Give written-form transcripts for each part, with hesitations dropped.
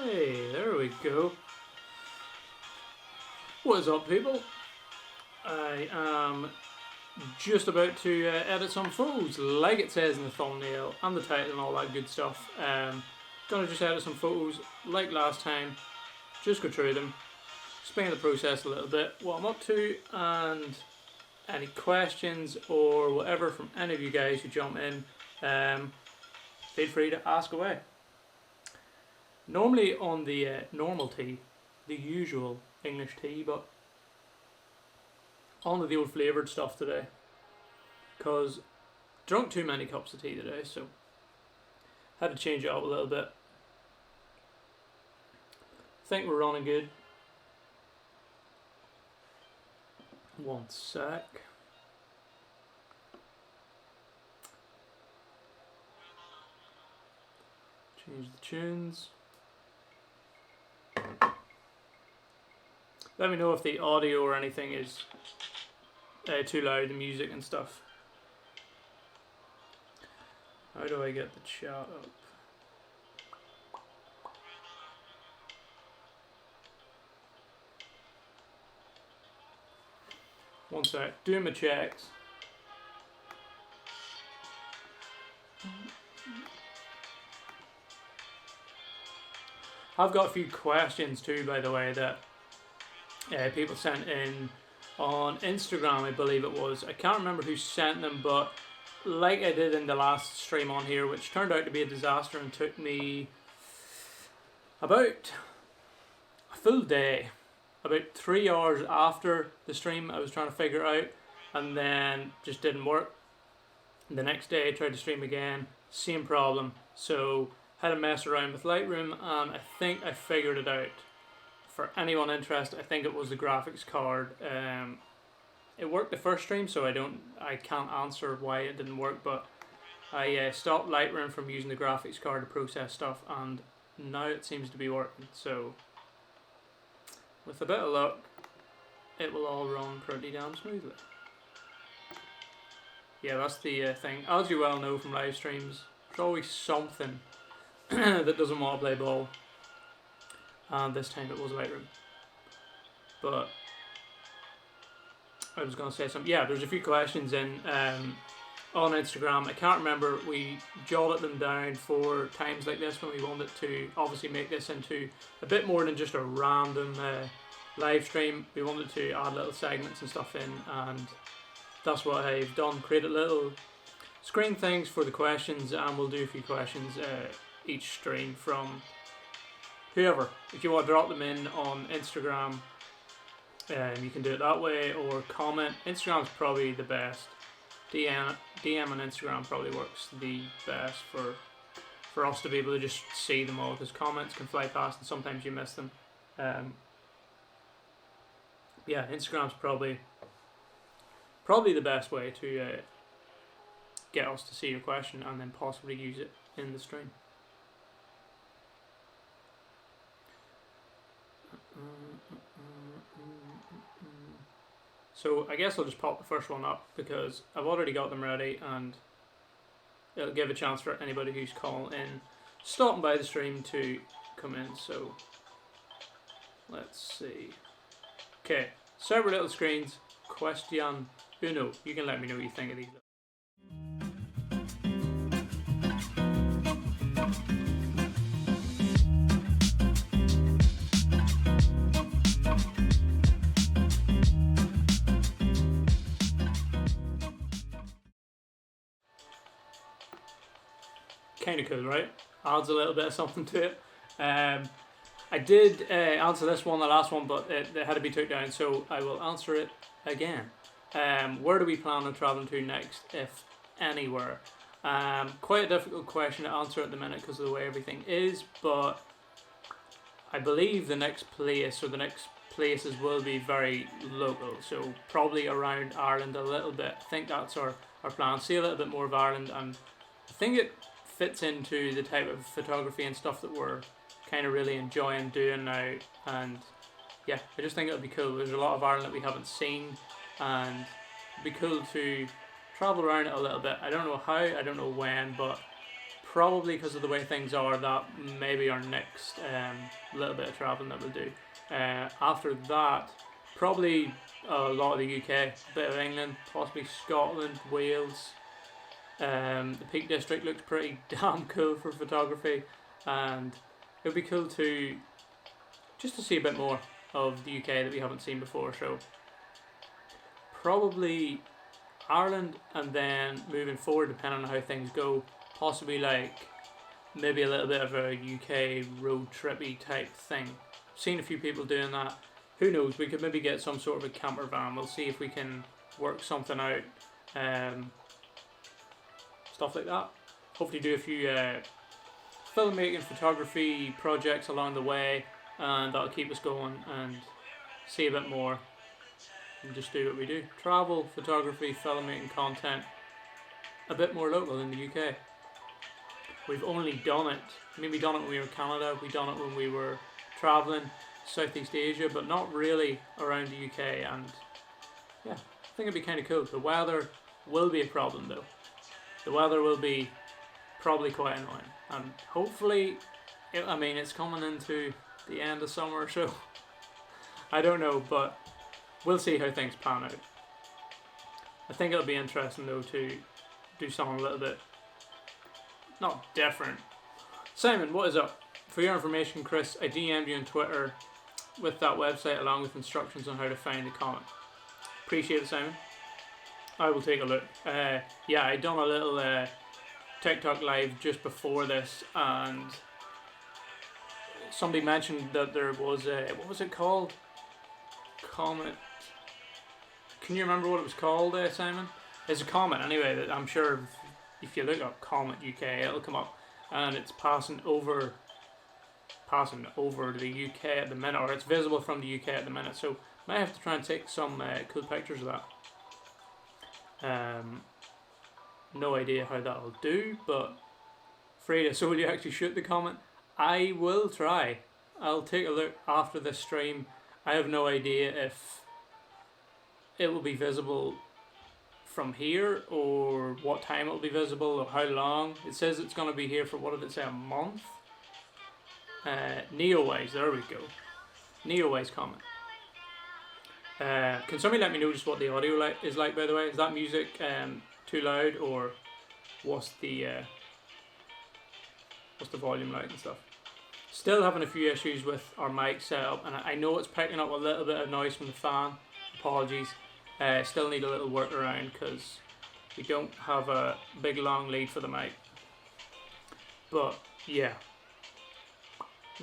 Hey, there we go. What is up, people? I am just about to edit some photos, like it says in the thumbnail and the title and all that good stuff. Gonna just edit some photos like last time, just go through them, explain the process a little bit, what I'm up to, and any questions or whatever from any of you guys who jump in, feel free to ask away. Normally on the normal tea, the usual English tea, but on to the old flavoured stuff today, because drunk too many cups of tea today, so had to change it up a little bit. Think we're running good. One sec. Change the tunes. Let me know if the audio or anything is too loud, the music and stuff. How do I get the chat up? One sec, doing my checks. I've got a few questions too, by the way, that people sent in on Instagram, I believe it was. I can't remember who sent them, but like I did in the last stream on here, which turned out to be a disaster and took me about a full day. About 3 hours after the stream I was trying to figure it out, and then just didn't work. The next day I tried to stream again, same problem. So had to mess around with Lightroom, and I think I figured it out. For anyone interested, I think it was the graphics card. It worked the first stream, so I can't answer why it didn't work, but I stopped Lightroom from using the graphics card to process stuff, and now it seems to be working. So with a bit of luck, it will all run pretty damn smoothly. Yeah, that's the thing. As you well know from live streams, there's always something that doesn't want to play ball. And this time it was Lightroom. But I was going to say something. Yeah, there's a few questions in on Instagram. I can't remember. We jotted them down for times like this when we wanted to obviously make this into a bit more than just a random live stream. We wanted to add little segments and stuff in, and that's what I've done. Created little screen things for the questions, and we'll do a few questions each stream from whoever. If you want to drop them in on Instagram, you can do it that way, or comment. Instagram's probably the best. DM on Instagram probably works the best for us to be able to just see them all, because comments can fly past and sometimes you miss them. Yeah, Instagram's probably the best way to get us to see your question and then possibly use it in the stream. So I guess I'll just pop the first one up because I've already got them ready, and it'll give a chance for anybody who's calling in, stopping by the stream, to come in. So let's see. Okay, several little screens. Question uno. You can let me know what you think of these. Kind of cool, right? Adds a little bit of something to it. I did answer this one, the last one, but it had to be took down, so I will answer it again. Where do we plan on traveling to next, if anywhere? Quite a difficult question to answer at the minute because of the way everything is, but I believe the next place, or the next places, will be very local, so probably around Ireland a little bit. I think that's our plan. See a little bit more of Ireland, and I think it fits into the type of photography and stuff that we're kind of really enjoying doing now. And yeah, I just think it would be cool. There's a lot of Ireland that we haven't seen, and it'd be cool to travel around it a little bit. I don't know how, I don't know when, but probably because of the way things are, that maybe our next little bit of traveling that we'll do. After that, probably a lot of the UK, a bit of England, possibly Scotland, Wales. The Peak District looks pretty damn cool for photography, and it would be cool to just to see a bit more of the UK that we haven't seen before. So probably Ireland, and then moving forward, depending on how things go, possibly like maybe a little bit of a UK road trippy type thing. Seen a few people doing that. Who knows, we could maybe get some sort of a camper van. We'll see if we can work something out. Stuff like that. Hopefully do a few filmmaking, photography projects along the way, and that'll keep us going and see a bit more and just do what we do. Travel, photography, filmmaking, content, a bit more local in the UK. we've only done it. Maybe done it when we were in Canada. We done it when we were traveling Southeast Asia, but not really around the UK. And yeah, I think it'd be kind of cool. The weather will be a problem though. The weather will be probably quite annoying, and hopefully, I mean, it's coming into the end of summer, so I don't know, but we'll see how things pan out. I think it'll be interesting though to do something a little bit not different. Simon, what is up? For your information, Chris, I DM'd you on Twitter with that website along with instructions on how to find the comment. Appreciate it, Simon. I will take a look. Yeah, I done a little TikTok live just before this, and somebody mentioned that there was a, what was it called? Comet. Can you remember what it was called, Simon? It's a comet anyway that I'm sure if you look up Comet UK it'll come up, and it's passing over the UK at the minute, or it's visible from the UK at the minute, so might have to try and take some cool pictures of that. No idea how that'll do, but Freda, so will you actually shoot the comet? I will try. I'll take a look after this stream. I have no idea if it will be visible from here or what time it will be visible or how long. It says it's going to be here for, what did it say, a month? Neowise, there we go. Neowise comet. Can somebody let me know just what the audio is like, by the way? Is that music too loud, or what's the volume like and stuff? Still having a few issues with our mic setup, and I know it's picking up a little bit of noise from the fan. Apologies. Still need a little workaround because we don't have a big long lead for the mic. But yeah,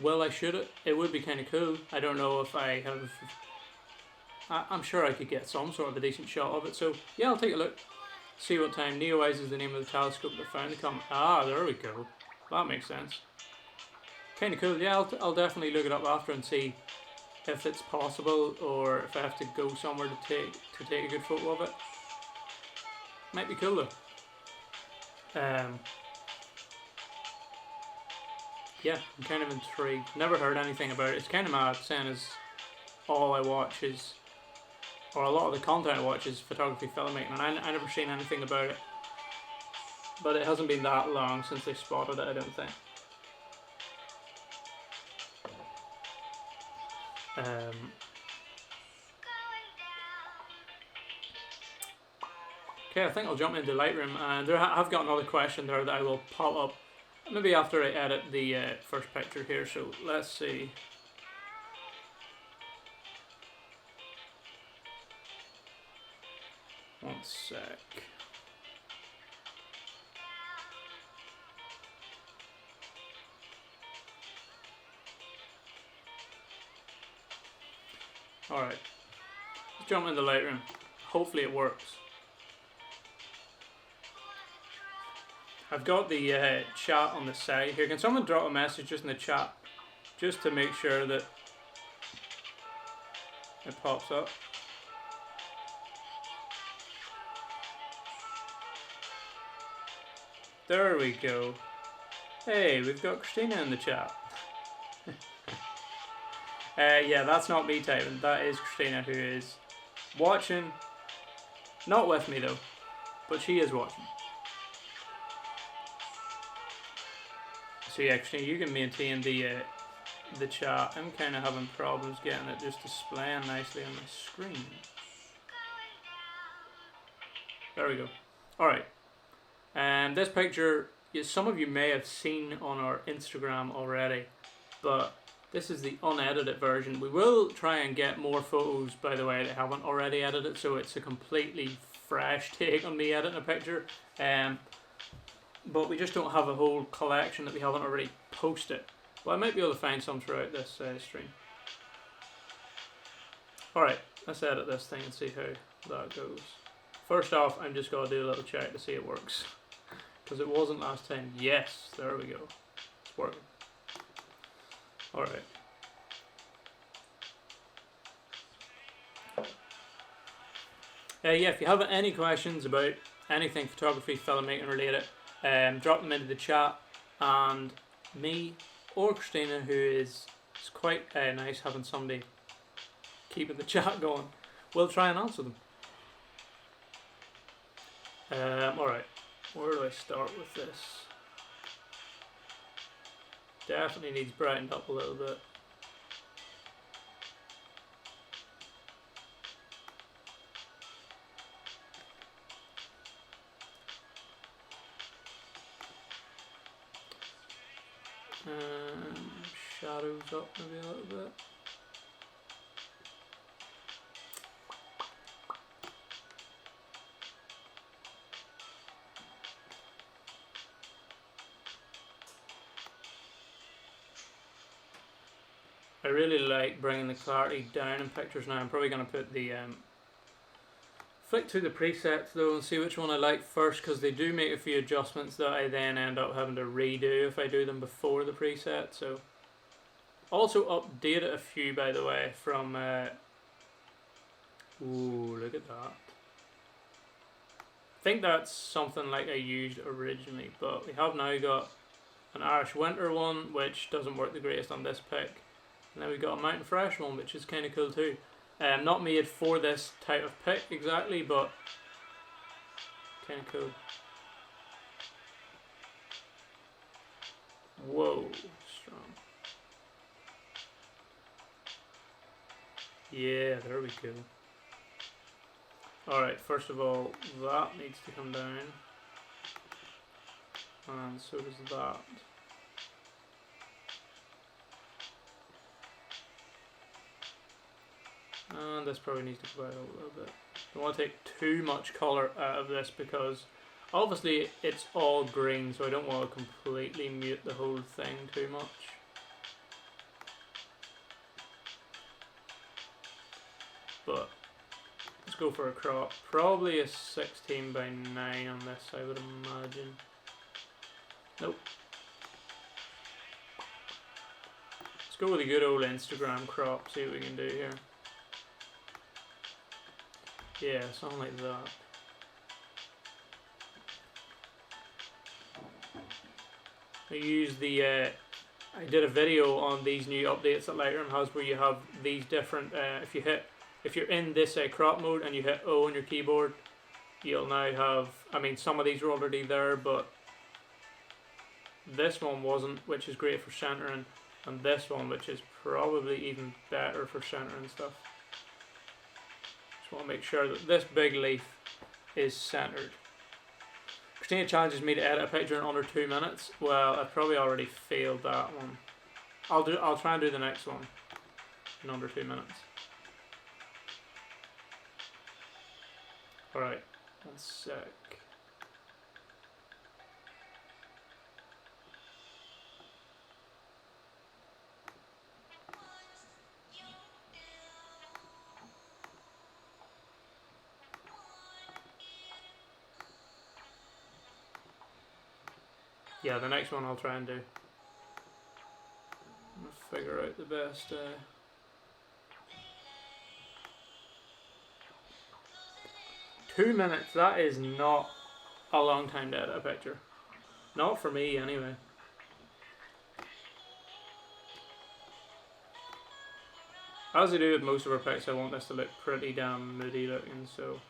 will I shoot it? It would be kind of cool. I don't know if I have. I'm sure I could get some sort of a decent shot of it. So yeah, I'll take a look. See what time. Neowise is the name of the telescope that found the comet. Ah, there we go. That makes sense. Kind of cool. Yeah, I'll definitely look it up after and see if it's possible, or if I have to go somewhere to take a good photo of it. Might be cool though. Yeah, I'm kind of intrigued. Never heard anything about it. It's kind of mad saying as all I watch is, or a lot of the content I watch is photography, filmmaking, and I never seen anything about it. But it hasn't been that long since they spotted it, I don't think. Okay, I think I'll jump into Lightroom, and I've got another question there that I will pop up maybe after I edit the first picture here, so let's see. One sec. Alright, let's jump into Lightroom. Hopefully it works. I've got the chat on the side here. Can someone drop a message just in the chat just to make sure that it pops up? There we go. Hey, we've got Christina in the chat. Yeah, that's not me typing. That is Christina, who is watching. Not with me though, but she is watching. So yeah, Christina, you can maintain the chat. I'm kind of having problems getting it just displaying nicely on my screen. There we go. All right. And this picture, some of you may have seen on our Instagram already, but this is the unedited version. We will try and get more photos, by the way, that haven't already edited, so it's a completely fresh take on me editing a picture. But we just don't have a whole collection that we haven't already posted. But I might be able to find some throughout this stream. Alright, let's edit this thing and see how that goes. First off, I'm just going to do a little check to see it works. Because it wasn't last time. Yes, there we go. It's working. Alright. Yeah, if you have any questions about anything photography, filmmaking related, drop them into the chat. and me or Christina, who is it's quite nice having somebody keeping the chat going, we'll try and answer them. Alright, where do I start with this? Definitely needs brightened up a little bit. Shadows up maybe a little bit. I really like bringing the clarity down in pictures now. I'm probably going to put the flick through the presets though and see which one I like first, because they do make a few adjustments that I then end up having to redo if I do them before the preset. So also updated a few, by the way, from ooh, look at that. I think that's something like I used originally, but we have now got an Irish Winter one, which doesn't work the greatest on this pick. And then we've got a Mountain Fresh one, which is kind of cool too. Not made for this type of pick exactly, but kind of cool. Whoa, strong. Yeah, there we go. Alright, first of all, that needs to come down. And so does that. And this probably needs to go out a little bit. Don't want to take too much colour out of this because obviously it's all green, so I don't want to completely mute the whole thing too much. But let's go for a crop. Probably a 16 by 9 on this, I would imagine. Nope. Let's go with a good old Instagram crop, see what we can do here. Yeah, something like that. I used the, I did a video on these new updates that Lightroom has where you have these different, if you're in this crop mode and you hit O on your keyboard, you'll now have, I mean some of these are already there, but this one wasn't, which is great for centering, and this one, which is probably even better for centering stuff. Just want to make sure that this big leaf is centered. Christina challenges me to edit a picture in under 2 minutes. Well, I've probably already failed that one. I'll try and do the next one in under 2 minutes. Alright, 1 sec. Yeah, the next one I'll try and do. I'll figure out the best. 2 minutes, that is not a long time to edit a picture. Not for me, anyway. As I do with most of our pics, I want this to look pretty damn moody looking, so.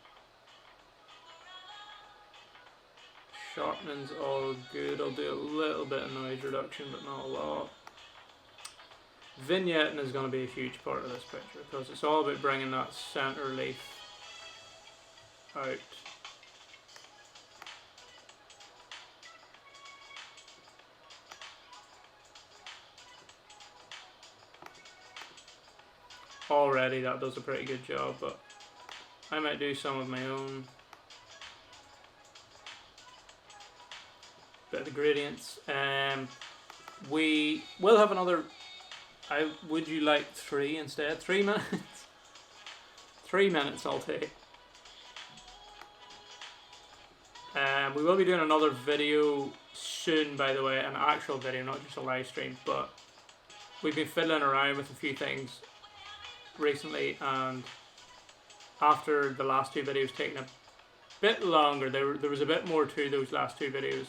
Sharpening's all good. I'll do a little bit of noise reduction, but not a lot. Vignetting is going to be a huge part of this picture because it's all about bringing that center leaf out. Already that does a pretty good job, but I might do some of my own. Bit of the gradients. We will have another. Would you like 3 instead? 3 minutes? 3 minutes I'll take. We will be doing another video soon, by the way, an actual video, not just a live stream, but we've been fiddling around with a few things recently, and after the last 2 videos taking a bit longer, there was a bit more to those last 2 videos.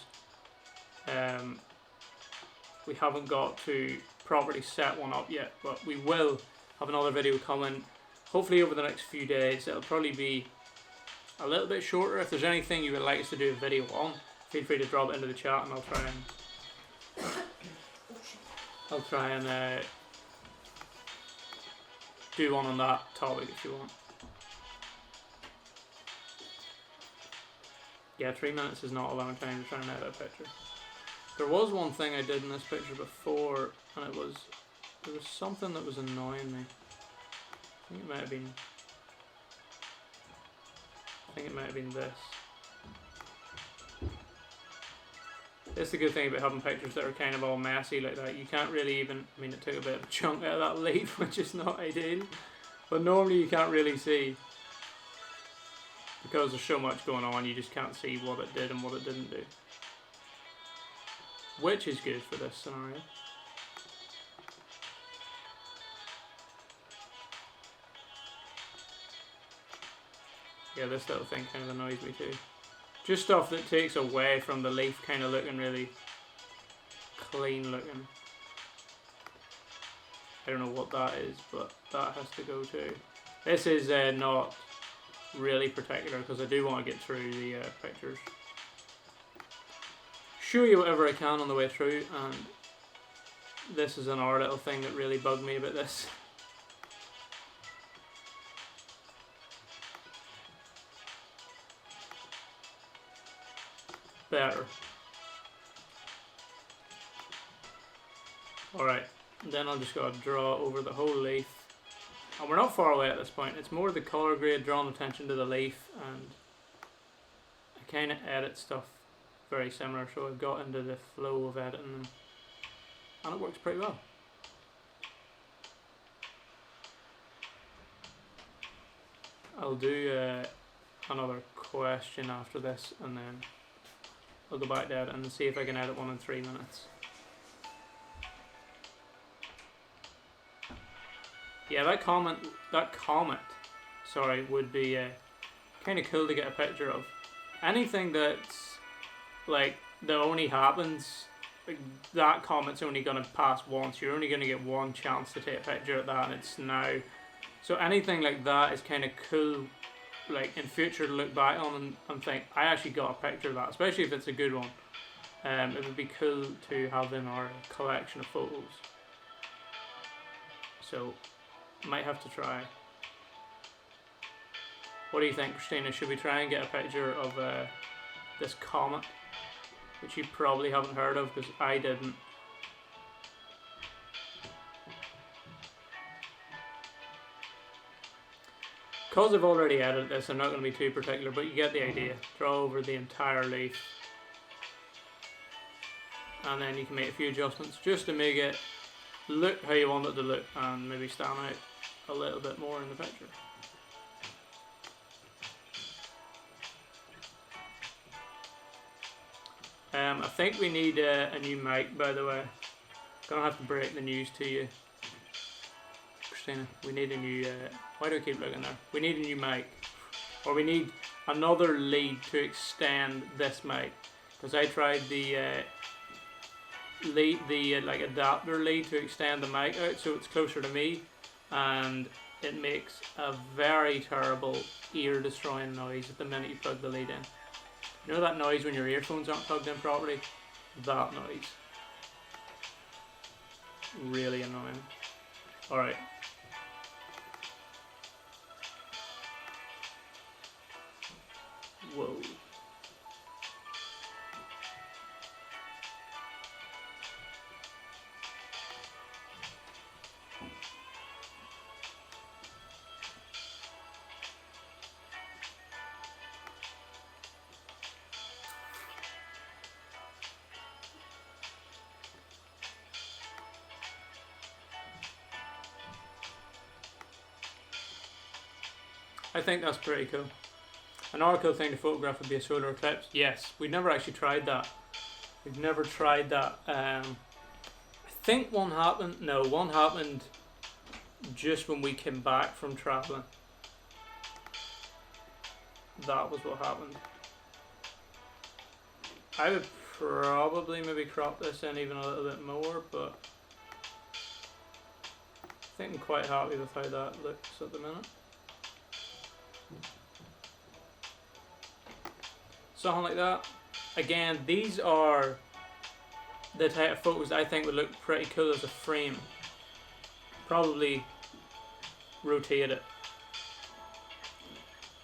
we haven't got to properly set one up yet, but we will have another video coming hopefully over the next few days. It'll probably be a little bit shorter. If there's anything you would like us to do a video on, feel free to drop it into the chat and I'll try and do one on that topic if you want. Yeah, 3 minutes is not a long time to try and edit a picture. There was one thing I did in this picture before, and there was something that was annoying me. I think it might have been this. That's the good thing about having pictures that are kind of all messy like that. You can't really even, I mean, it took a bit of a chunk out of that leaf, which is not ideal, but normally you can't really see. Because there's so much going on, you just can't see what it did and what it didn't do. Which is good for this scenario. Yeah, this little thing kind of annoys me too. Just stuff that takes away from the leaf kind of looking really clean looking. I don't know what that is, but that has to go too. This is not really particular because I do want to get through the pictures. Show you whatever I can on the way through, and this is another little thing that really bugged me about this. Better. Alright, then I'll just go draw over the whole leaf. And we're not far away at this point. It's more the colour grade drawing attention to the leaf, and I kind of edit stuff very similar, so I've got into the flow of editing them, and it works pretty well. I'll do another question after this, and then I'll go back to edit and see if I can edit one in 3 minutes. Yeah, that comet, sorry, would be kind of cool to get a picture of. Anything that's like that only happens, like, that comet's only going to pass once. You're only going to get one chance to take a picture of that, and it's now. So anything like that is kind of cool, like in future to look back on and think, I actually got a picture of that, especially if it's a good one. It would be cool to have in our collection of photos. So, might have to try. What do you think, Christina? Should we try and get a picture of this comet, which you probably haven't heard of because I didn't. Because I've already edited this, I'm not going to be too particular, but you get the idea. Draw over the entire leaf, and then you can make a few adjustments just to make it look how you want it to look, and maybe stand out a little bit more in the picture. I think we need a new mic, by the way. Gonna have to break the news to you, Christina. We need a new. Why do I keep looking there? We need a new mic, or we need another lead to extend this mic, because I tried the like adapter lead to extend the mic out so it's closer to me, and it makes a very terrible ear destroying noise at the minute you plug the lead in. You know that noise when your earphones aren't plugged in properly? That noise. Really annoying. Alright. Whoa. I think that's pretty cool. Another cool thing to photograph would be a solar eclipse. Yes, we've never actually tried that. We've never tried that. I think one happened. No, one happened just when we came back from traveling. That was what happened. I would probably maybe crop this in even a little bit more, but I think I'm quite happy with how that looks at the minute. Something like that. Again, these are the type of photos I think would look pretty cool as a frame. Probably rotate it.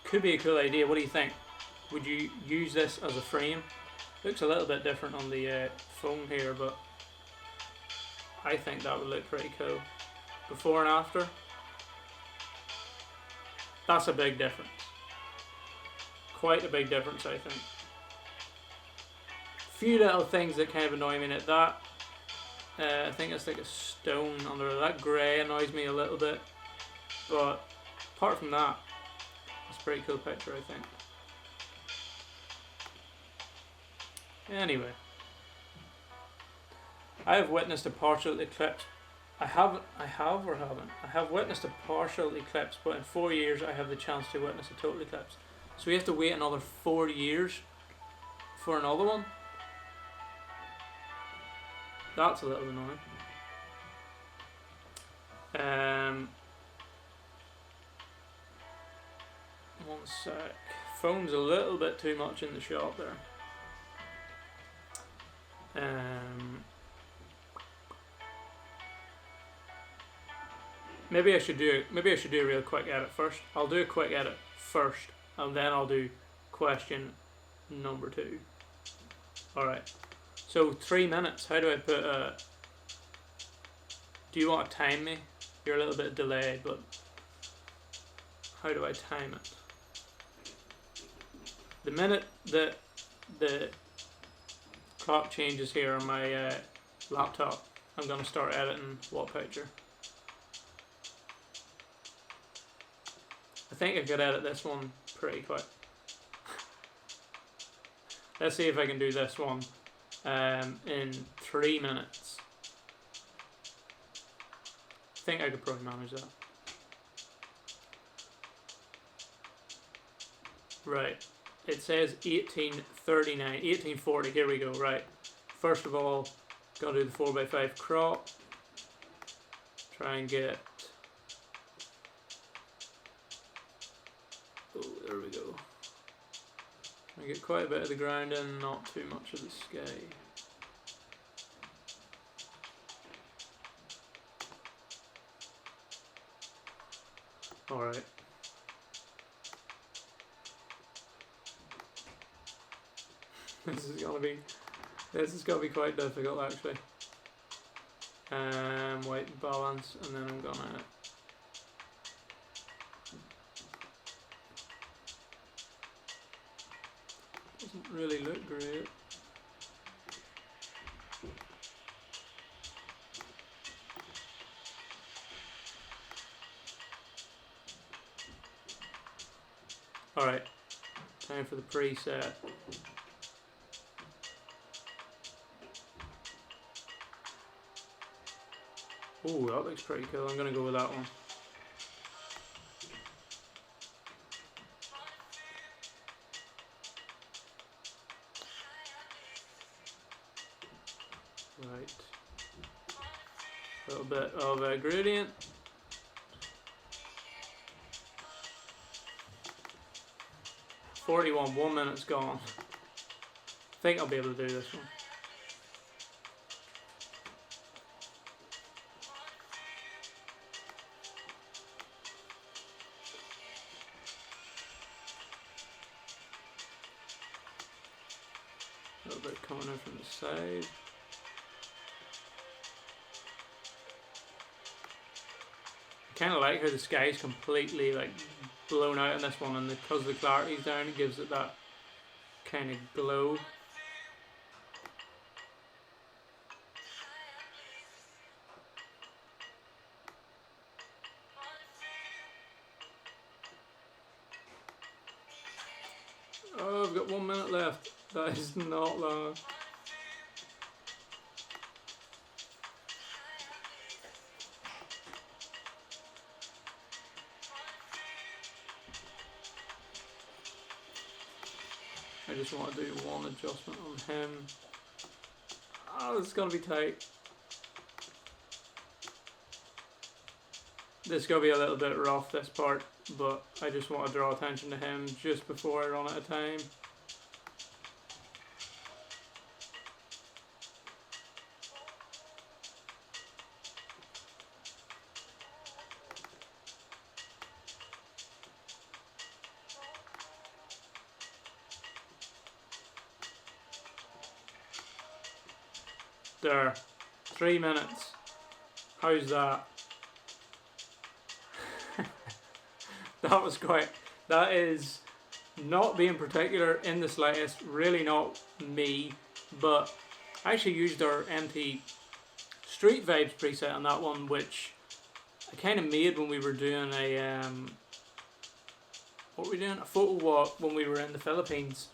Could be a cool idea. What do you think? Would you use this as a frame? Looks a little bit different on the phone here, but I think that would look pretty cool. Before and after. That's a big difference. Quite a big difference, I think. Few little things that kind of annoy me in it. That I think it's like a stone under it. That grey annoys me a little bit, but apart from that, it's a pretty cool picture, I think. Anyway, I have witnessed a partial eclipse. I have witnessed a partial eclipse, but in 4 years I have the chance to witness a total eclipse. So we have to wait another 4 years for another one. That's a little annoying. One sec. Phone's a little bit too much in the shot there. Maybe I should do a real quick edit first. I'll do a quick edit first, and then I'll do question number 2. Alright. So 3 minutes. How do I put a... Do you want to time me? You're a little bit delayed, but how do I time it? The minute that the clock changes here on my laptop, I'm going to start editing what picture. I think I could edit this one pretty quick. Let's see if I can do this one in 3 minutes. I think I could probably manage that. Right. It says 1839, 1840. Here we go. Right. First of all, gotta do the 4x5 crop. Try and get. Oh, there we go. I get quite a bit of the ground in, not too much of the sky. Alright. This is gonna be quite difficult actually. White balance, and then I'm gonna doesn't really look great. Alright, time for the preset. Ooh, that looks pretty cool. I'm gonna go with that one. Right. A little bit of a gradient. .41, 1 minute's gone. I think I'll be able to do this one. A little bit coming in from the side. I kind of like how the sky is completely like blown out in this one, and because the clarity's down, it gives it that kind of glow. Oh, I've got 1 minute left. That is not long. I just want to do one adjustment on him. Oh, this is going to be tight. This is going to be a little bit rough, this part, but I just want to draw attention to him just before I run out of time. There. 3 minutes. How's that? That was quite... That is not being particular in the slightest. Really not me. But I actually used our empty Street Vibes preset on that one, which I kind of made when we were doing a... what were we doing? A photo walk when we were in the Philippines.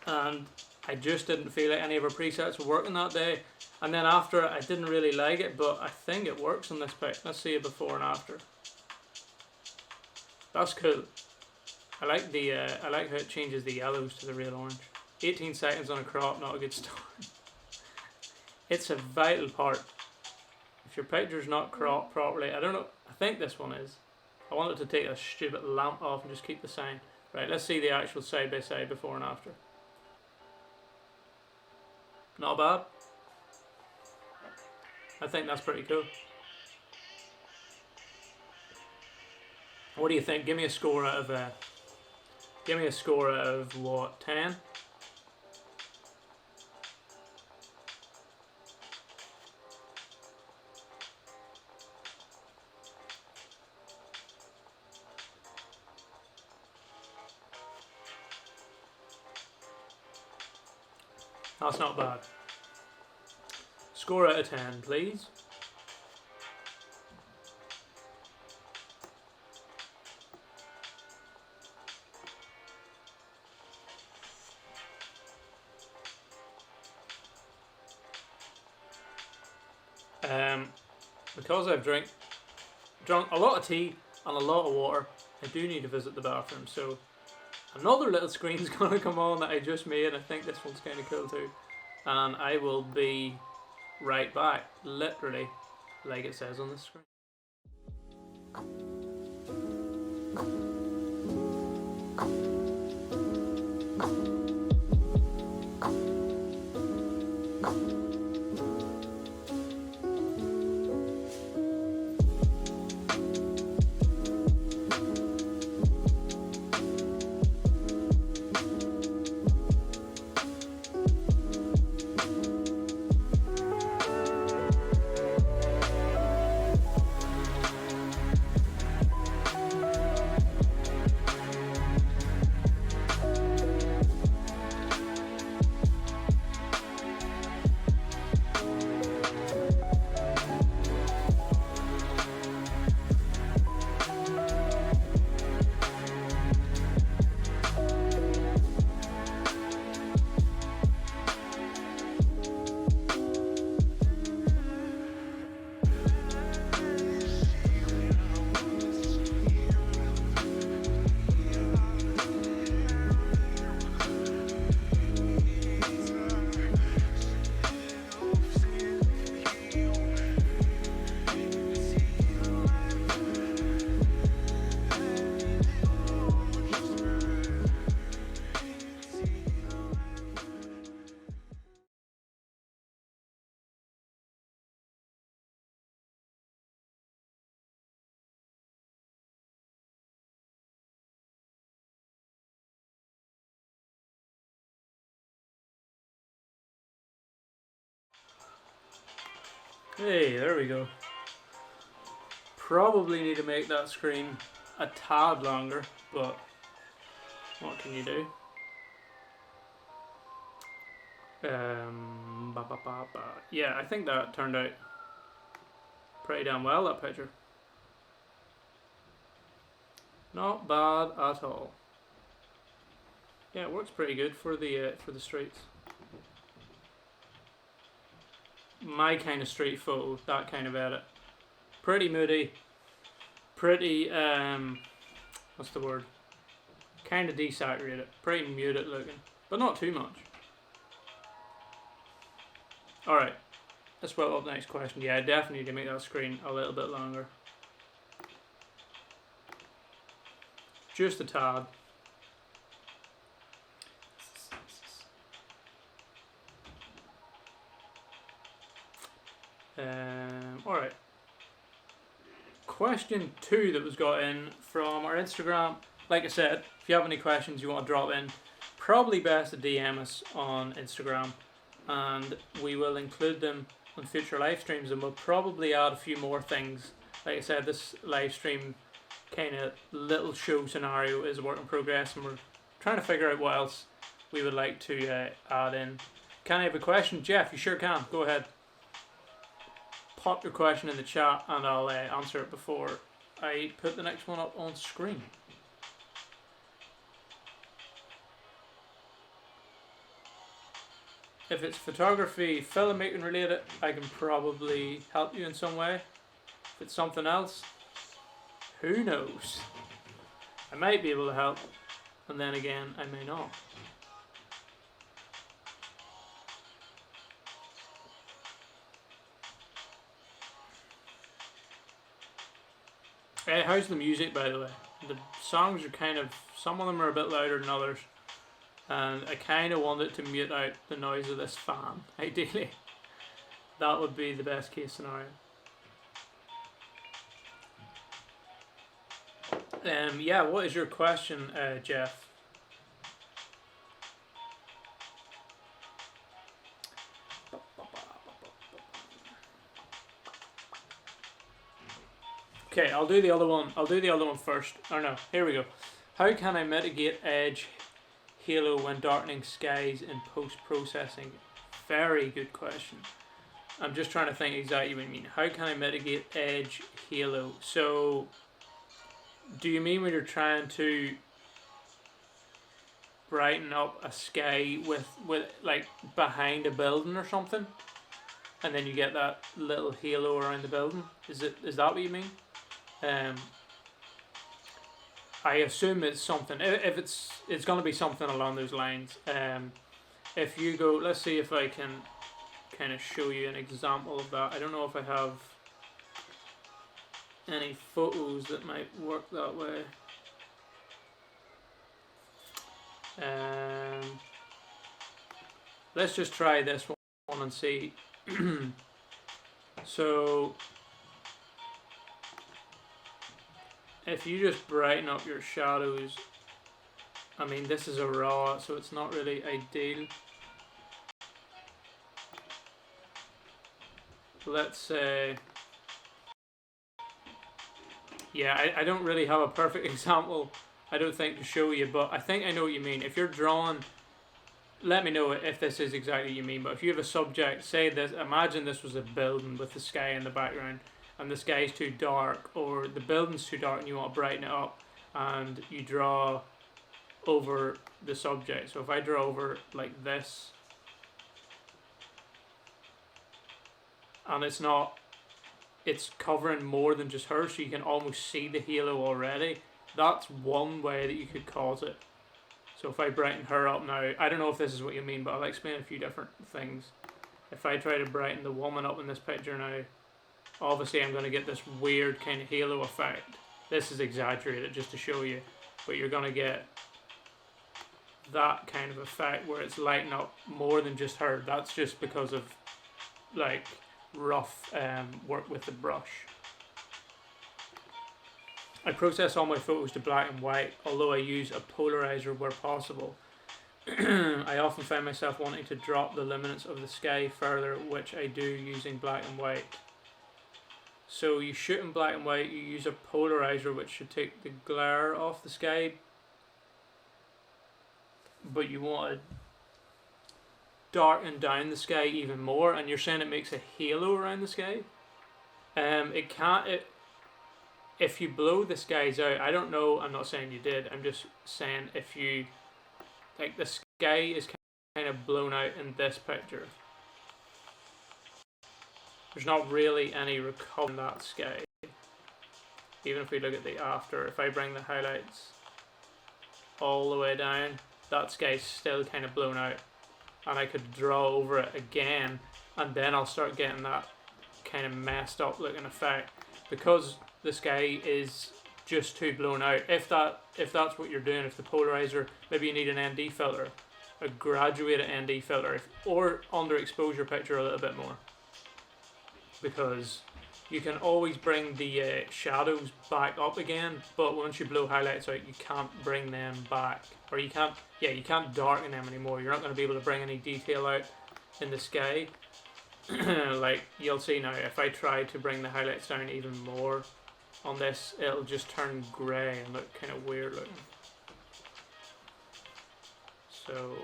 And I just didn't feel like any of our presets were working that day. And then after, I didn't really like it, but I think it works on this pic. Let's see a before and after. That's cool. I like how it changes the yellows to the real orange. 18 seconds on a crop, not a good start. It's a vital part. If your picture's not cropped properly, I don't know, I think this one is. I wanted to take a stupid lamp off and just keep the sign. Right, let's see the actual side by side before and after. Not bad. I think that's pretty cool. What do you think? Give me a score out of what, 10? That's not bad. Score out of 10, please. Because I've drunk a lot of tea and a lot of water, I do need to visit the bathroom. So another little screen's going to come on that I just made. I think this one's kind of cool too. And I will be right back, literally, like it says on the screen. Hey, there we go. Probably need to make that screen a tad longer, but what can you do? Yeah, I think that turned out pretty damn well, that picture. Not bad at all. Yeah, it works pretty good for the streets. My kind of street photo, that kind of edit. Pretty moody, pretty, what's the word? Kind of desaturated, pretty muted looking, but not too much. Alright, let's wrap up the next question. Yeah, I definitely need to make that screen a little bit longer. Just a tad. Alright. Question 2 that was got in from our Instagram. Like I said, if you have any questions you want to drop in, probably best to DM us on Instagram, and we will include them on future live streams, and we'll probably add a few more things. Like I said, this live stream kind of little show scenario is a work in progress, and we're trying to figure out what else we would like to add in. Can I have a question? Jeff, you sure can. Go ahead. Pop your question in the chat and I'll answer it before I put the next one up on screen. If it's photography, filmmaking related, I can probably help you in some way. If it's something else, who knows? I might be able to help, and then again, I may not. How's the music, by the way? The songs are kind of, some of them are a bit louder than others, and I kind of want it to mute out the noise of this fan, ideally. That would be the best case scenario. Yeah, what is your question, Jeff? Okay, I'll do the other one. I'll do the other one first. Or no, here we go. How can I mitigate edge halo when darkening skies in post-processing? Very good question. I'm just trying to think exactly what you mean. How can I mitigate edge halo? So, do you mean when you're trying to brighten up a sky with like behind a building or something, and then you get that little halo around the building? Is that what you mean? I assume it's something. If it's going to be something along those lines. If you go, let's see if I can kind of show you an example of that. I don't know if I have any photos that might work that way. Let's just try this one and see. So if you just brighten up your shadows, I mean this is a raw, so it's not really ideal. Let's say, yeah, I don't really have a perfect example, I don't think, to show you, but I think I know what you mean. If you're drawing, let me know if this is exactly what you mean, but if you have a subject, say this, imagine this was a building with the sky in the background, and the sky's too dark, or the building's too dark and you want to brighten it up, and you draw over the subject. So if I draw over like this, and it's covering more than just her, so you can almost see the halo already, that's one way that you could cause it. So if I brighten her up now, I don't know if this is what you mean, but I'll explain a few different things. If I try to brighten the woman up in this picture now, obviously I'm going to get this weird kind of halo effect. This is exaggerated just to show you, but you're going to get that kind of effect where it's lighting up more than just her. That's just because of like rough work with the brush. I process all my photos to black and white, although I use a polarizer where possible. I often find myself wanting to drop the luminance of the sky further, which I do using black and white. So you shoot in black and white, you use a polarizer which should take the glare off the sky, but you want to darken down the sky even more, and you're saying it makes a halo around the sky? It can't. If you blow the skies out, I don't know, I'm not saying you did, I'm just saying if you, like the sky is kind of blown out in this picture. There's not really any recovery in that sky. Even if we look at the after, if I bring the highlights all the way down, that sky's still kind of blown out. and I could draw over it again, and then I'll start getting that kind of messed up looking effect, because the sky is just too blown out. If that's what you're doing, if the polarizer, maybe you need an ND filter, a graduated ND filter, or underexposure picture a little bit more, because you can always bring the shadows back up again, but once you blow highlights out, you can't bring them back, or you can't darken them anymore. You're not going to be able to bring any detail out in the sky. Like you'll see now, if I try to bring the highlights down even more on this, it'll just turn grey and look kind of weird looking. So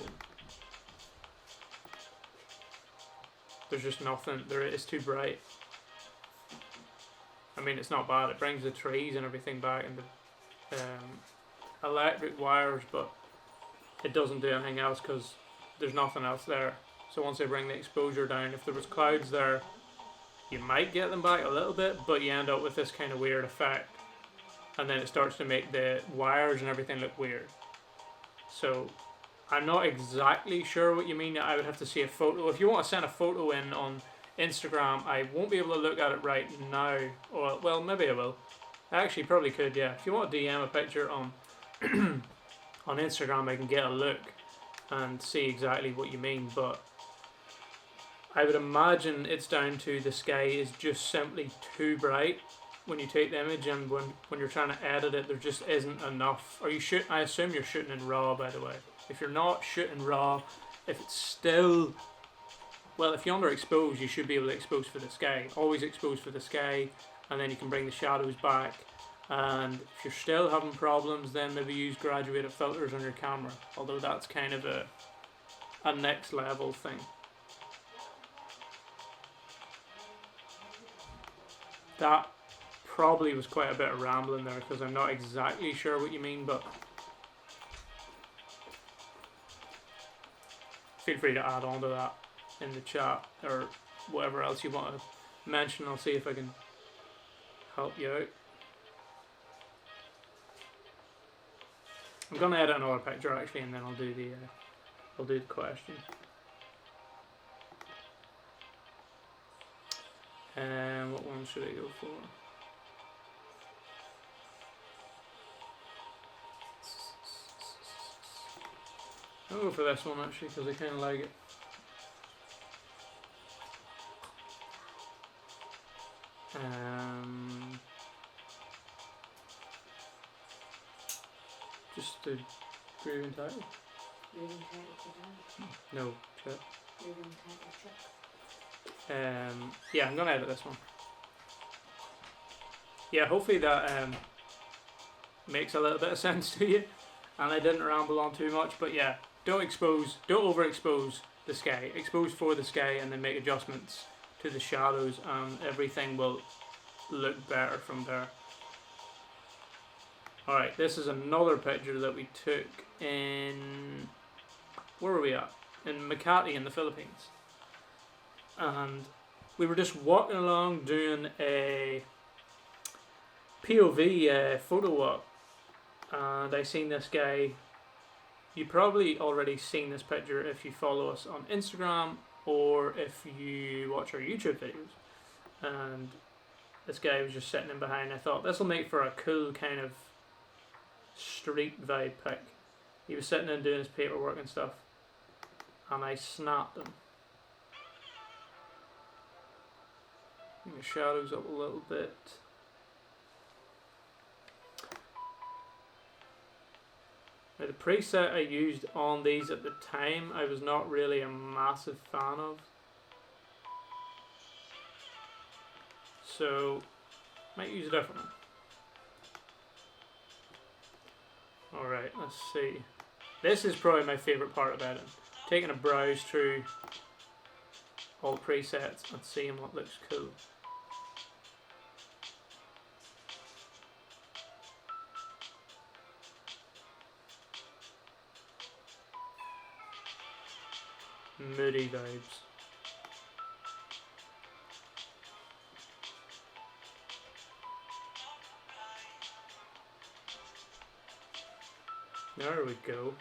there's just nothing there. It's too bright. I mean, it's not bad. It brings the trees and everything back and the electric wires, but it doesn't do anything else because there's nothing else there. So once I bring the exposure down, if there was clouds there, you might get them back a little bit, but you end up with this kind of weird effect, and then it starts to make the wires and everything look weird. So I'm not exactly sure what you mean. I would have to see a photo. If you want to send a photo in on Instagram, I won't be able to look at it right now, or well, maybe I will. I actually probably could, yeah. If you want to DM a picture on on Instagram, I can get a look and see exactly what you mean, but I would imagine it's down to the sky is just simply too bright when you take the image, and when you're trying to edit it, there just isn't enough. Or I assume you're shooting in RAW, by the way. If you're not shooting RAW, if it's still, well, if you underexpose, you should be able to expose for the sky. Always expose for the sky, and then you can bring the shadows back. And if you're still having problems, then maybe use graduated filters on your camera. Although that's kind of a next level thing. That probably was quite a bit of rambling there, because I'm not exactly sure what you mean, but feel free to add on to that in the chat or whatever else you want to mention. I'll see if I can help you out. I'm gonna edit another picture actually, and then I'll do the question. What one should I go for? I'll go for this one actually, because I kind of like it. Just the Untitled. No, chat. Yeah, I'm gonna edit this one. Yeah, hopefully that makes a little bit of sense to you, and I didn't ramble on too much. But yeah, don't overexpose the sky. Expose for the sky, and then make adjustments to the shadows, and everything will look better from there. Alright, this is another picture that we took in, where were we at? In Makati in the Philippines. And we were just walking along doing a POV photo walk, and I seen this guy. You probably already seen this picture if you follow us on Instagram or if you watch our YouTube videos. And this guy was just sitting in behind. I thought this will make for a cool kind of street vibe pic. He was sitting and doing his paperwork and stuff, and I snapped him. Bring the shadows up a little bit. Now the preset I used on these at the time, I was not really a massive fan of. So, might use a different one. Alright, let's see. This is probably my favourite part of editing. Taking a browse through all the presets and seeing what looks cool. Moody vibes. There we go.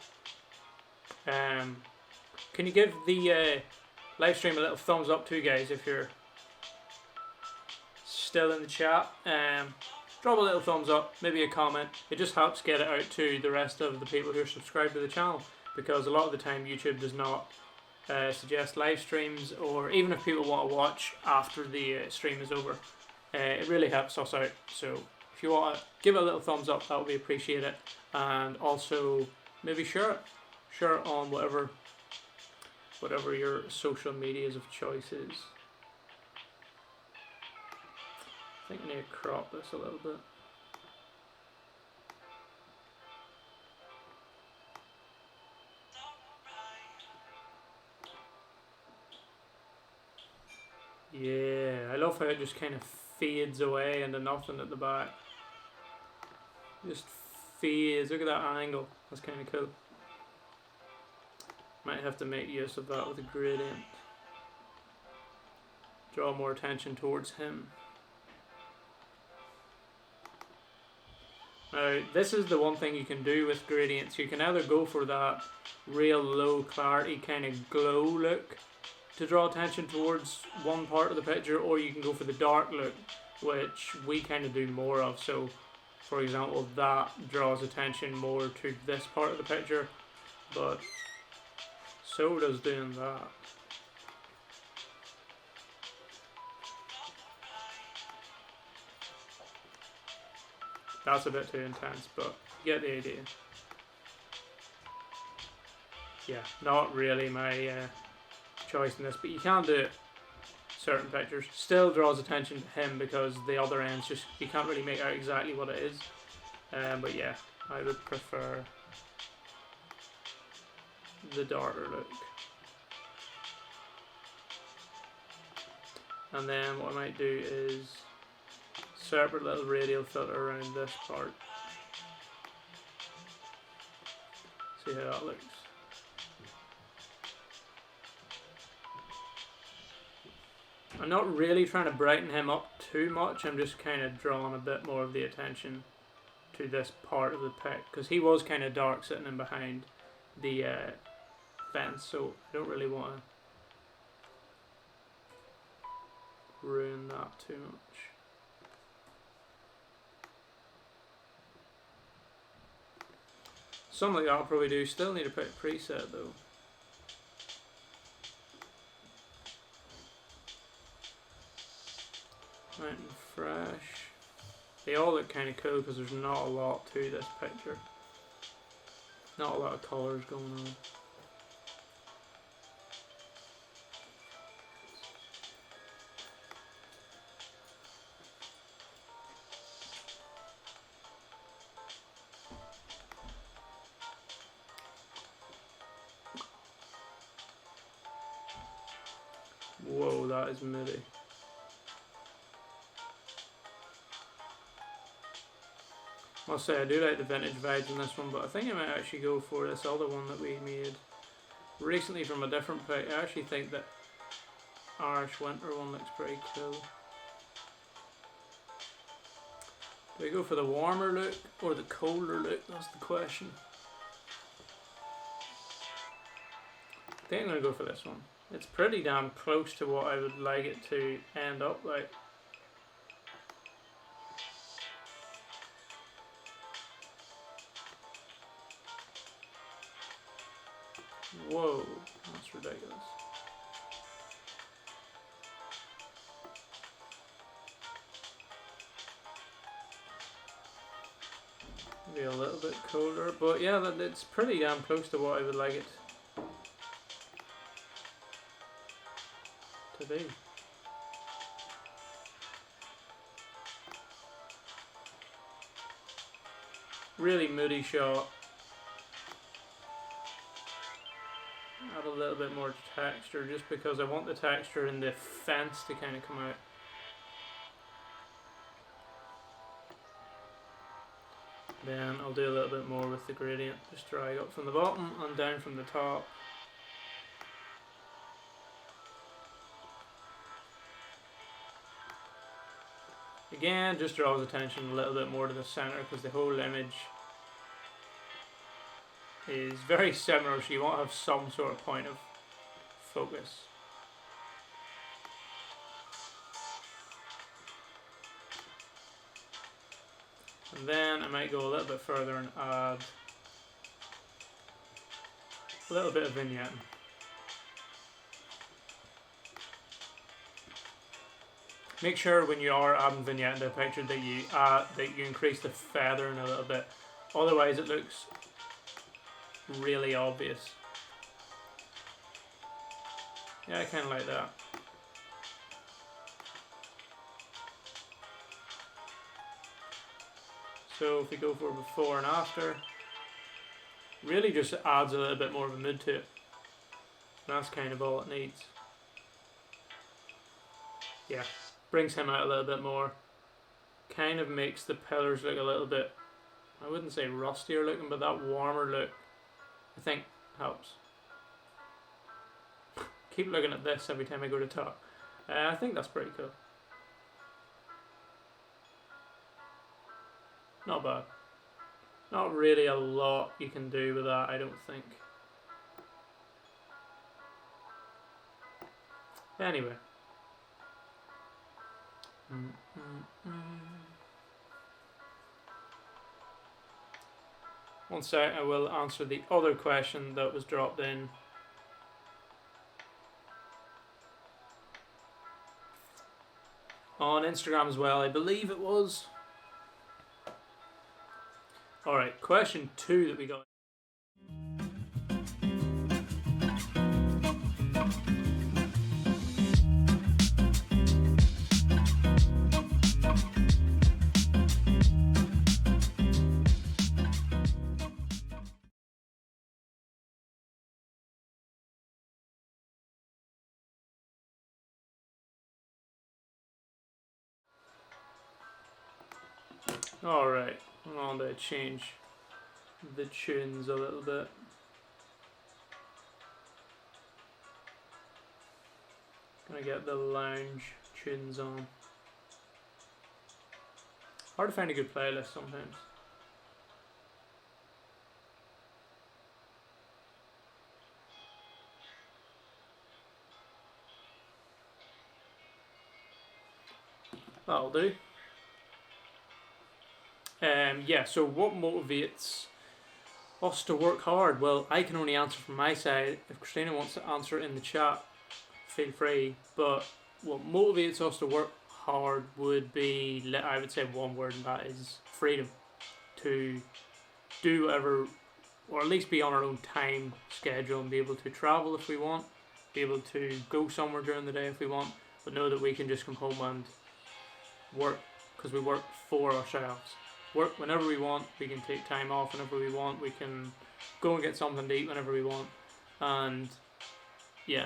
Can you give the live stream a little thumbs up too, guys, if you're still in the chat. Drop a little thumbs up, maybe a comment. It just helps get it out to the rest of the people who are subscribed to the channel, because a lot of the time YouTube does not suggest live streams, or even if people want to watch after the stream is over. It really helps us out. So if you want to give it a little thumbs up, that would be appreciated. And also maybe share it on whatever your social medias of choice is. I think I need to crop this a little bit. Yeah, I love how it just kind of fades away into nothing at the back. Just fades. Look at that angle. That's kind of cool. Might have to make use of that with a gradient. Draw more attention towards him. Now, this is the one thing you can do with gradients. You can either go for that real low clarity kind of glow look to draw attention towards one part of the picture, or you can go for the dark look, which we kind of do more of. So, for example, that draws attention more to this part of the picture, but so does doing that. That's a bit too intense, but you get the idea. Yeah, not really my choice in this, but you can do it certain pictures. Still draws attention to him because the other ends just, you can't really make out exactly what it is. But yeah, I would prefer the darker look. And then what I might do is separate little radial filter around this part. See how that looks. I'm not really trying to brighten him up too much, I'm just kind of drawing a bit more of the attention to this part of the pic, because he was kind of dark sitting in behind the fence, so I don't really want to ruin that too much. Something like that I'll probably do. Still need to put a preset though. Right, and fresh. They all look kind of cool because there's not a lot to this picture. Not a lot of colours going on. Whoa, that is moody. I must say I do like the vintage vibes in this one, but I think I might actually go for this other one that we made recently from a different pic. I actually think that Irish Winter one looks pretty cool. Do we go for the warmer look or the colder look? That's the question. I think I'm going to go for this one. It's pretty damn close to what I would like it to end up like. Whoa, that's ridiculous. Maybe a little bit colder, but yeah, it's pretty damn close to what I would like it to be. Really moody shot. Add a little bit more texture just because I want the texture in the fence to kind of come out. Then I'll do a little bit more with the gradient, just drag up from the bottom and down from the top. Again, just draws attention a little bit more to the center because the whole image is very similar, so you want to have some sort of point of focus. And then I might go a little bit further and add a little bit of vignette. Make sure when you are adding vignette into a picture that you increase the feathering a little bit. Otherwise it looks really obvious. Yeah, I kind of like that. So if we go for before and after, really just adds a little bit more of a mood to it. And that's kind of all it needs. Yeah, brings him out a little bit more. Kind of makes the pillars look a little bit, I wouldn't say rustier looking, but that warmer look, I think, helps. Keep looking at this every time I go to talk. I think that's pretty cool. Not bad. Not really a lot you can do with that, I don't think. Anyway. One sec, I will answer the other question that was dropped in. On Instagram as well, I believe it was. Alright, question 2 that we got. Alright, I'm going to change the tunes a little bit. Gonna get the lounge tunes on. Hard to find a good playlist sometimes. That'll do. Yeah, so what motivates us to work hard? Well, I can only answer from my side. If Christina wants to answer it in the chat, feel free. But what motivates us to work hard would be, I would say one word, and that is freedom. To do whatever, or at least be on our own time schedule and be able to travel if we want, be able to go somewhere during the day if we want, but know that we can just come home and work, because we work for ourselves. Work whenever we want, we can take time off whenever we want, we can go and get something to eat whenever we want, and yeah,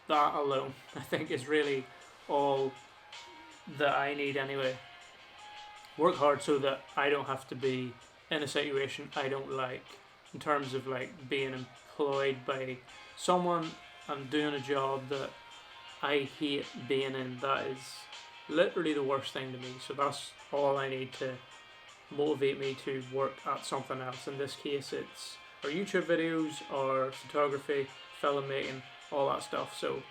that alone I think is really all that I need anyway. Work hard so that I don't have to be in a situation I don't like, in terms of like being employed by someone and doing a job that I hate being in. That is literally the worst thing to me. So that's all I need to motivate me to work at something else. In this case, it's our YouTube videos, or photography, filmmaking, all that stuff. So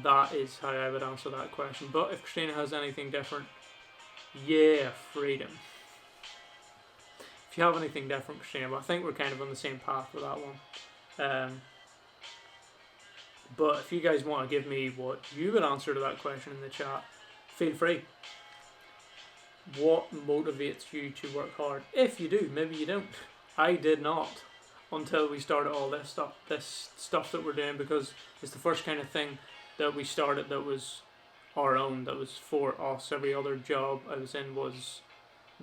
that is how I would answer that question. But if Christina has anything different, yeah, freedom. If you have anything different, Christina, but I think we're kind of on the same path with that one. But if you guys want to give me what you would answer to that question in the chat, feel free. What motivates you to work hard? If you do, maybe you don't. I did not until we started all this stuff that we're doing, because it's the first kind of thing that we started that was our own, that was for us. Every other job I was in was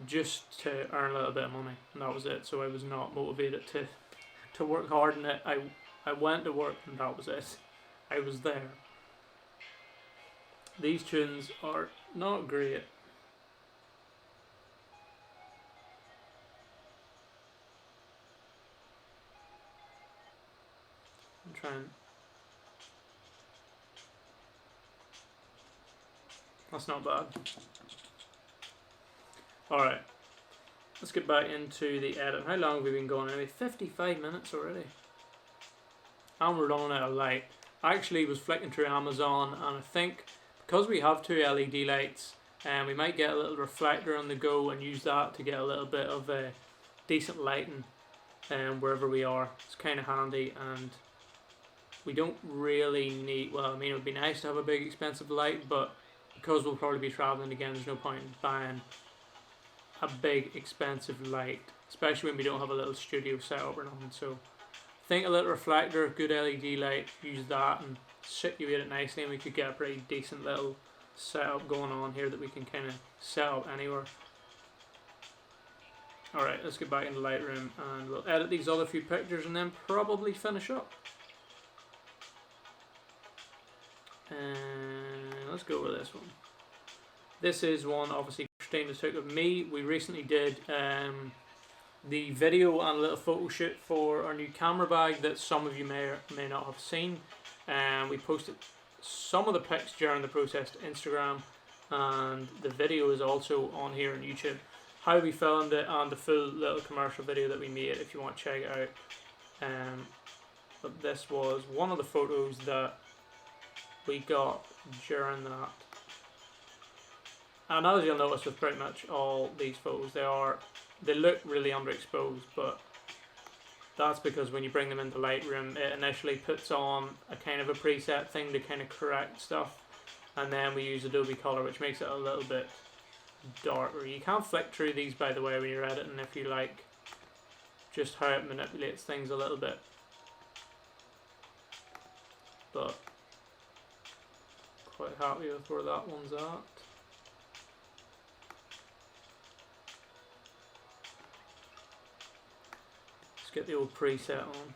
just to earn a little bit of money, and that was it. So I was not motivated to work hard in it. I went to work and that was it. I was there. These tunes are not great. I'm trying. That's not bad. Alright. Let's get back into the edit. How long have we been going? Maybe 55 minutes already. And we're running out of light. I actually was flicking through Amazon, and I think because we have two LED lights, we might get a little reflector on the go and use that to get a little bit of decent lighting wherever we are. It's kind of handy, and we don't really need, well, I mean, it would be nice to have a big expensive light, but because we'll probably be traveling again, there's no point in buying a big expensive light, especially when we don't have a little studio set up or nothing. So I think a little reflector, good LED light, use that and situate it nicely, and we could get a pretty decent little setup going on here that we can kind of set up anywhere. Alright, let's get back into Lightroom and we'll edit these other few pictures and then probably finish up. And let's go over this one. This is one obviously Christina took of me. We recently did the video and a little photo shoot for our new camera bag that some of you may or may not have seen. We posted some of the pics during the process to Instagram, and the video is also on here on YouTube. How we filmed it and the full little commercial video that we made if you want to check it out. But this was one of the photos that we got during that. And as you'll notice with pretty much all these photos, they look really underexposed, but that's because when you bring them into Lightroom, it initially puts on a kind of a preset thing to kind of correct stuff, and then we use Adobe Color, which makes it a little bit darker. You can flick through these, by the way, when you're editing, if you like, just how it manipulates things a little bit. But quite happy with where that one's at. Let's get the old preset on.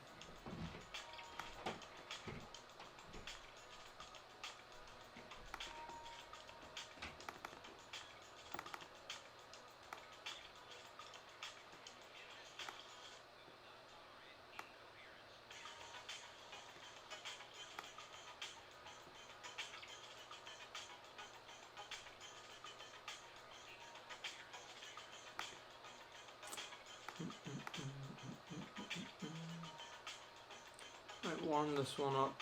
Might warm this one up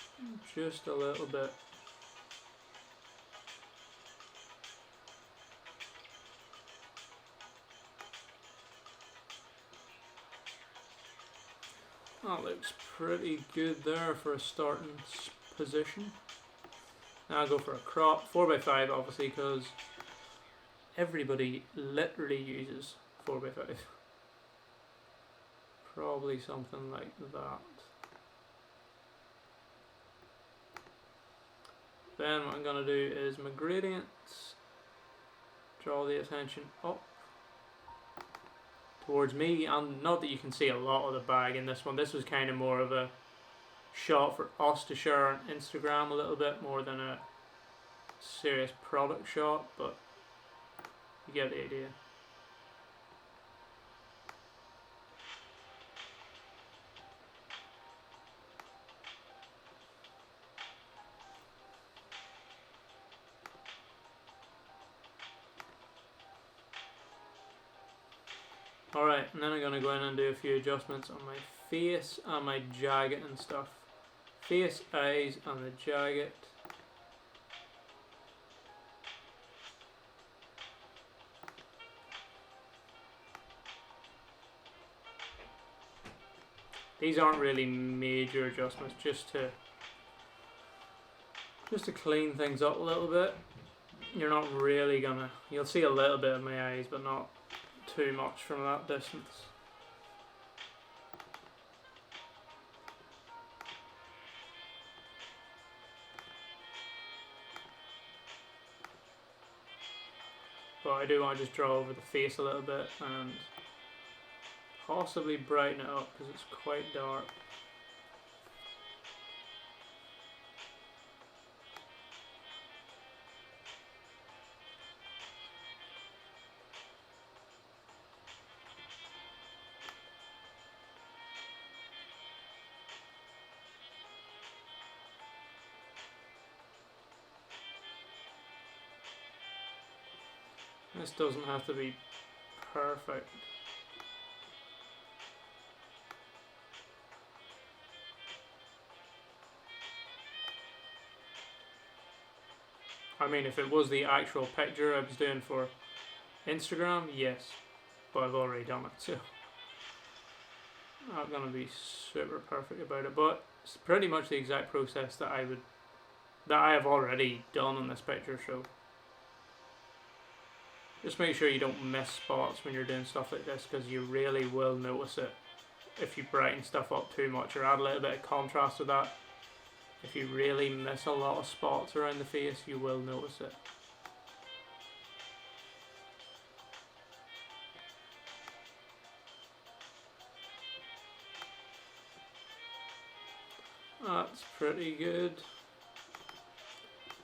just a little bit. That looks pretty good there for a starting position. Now I'll go for a crop, 4x5 obviously, because everybody literally uses 4x5. Probably something like that. Then what I'm going to do is my gradients, draw the attention up towards me, and not that you can see a lot of the bag in this one. This was kind of more of a shot for us to share on Instagram a little bit more than a serious product shot, but you get the idea. Alright, and then I'm going to go in and do a few adjustments on my face and my jagged and stuff. Face, eyes, and the jagged. These aren't really major adjustments, just to clean things up a little bit. You're not really gonna, you'll see a little bit of my eyes, but not too much from that distance. But I do want to just draw over the face a little bit and possibly brighten it up because it's quite dark. This doesn't have to be perfect. I mean, if it was the actual picture I was doing for Instagram, yes, but I've already done it, so I'm not gonna be super perfect about it. But it's pretty much the exact process that I have already done on this picture. So just make sure you don't miss spots when you're doing stuff like this, because you really will notice it if you brighten stuff up too much or add a little bit of contrast to that. If you really miss a lot of spots around the face, you will notice it. That's pretty good.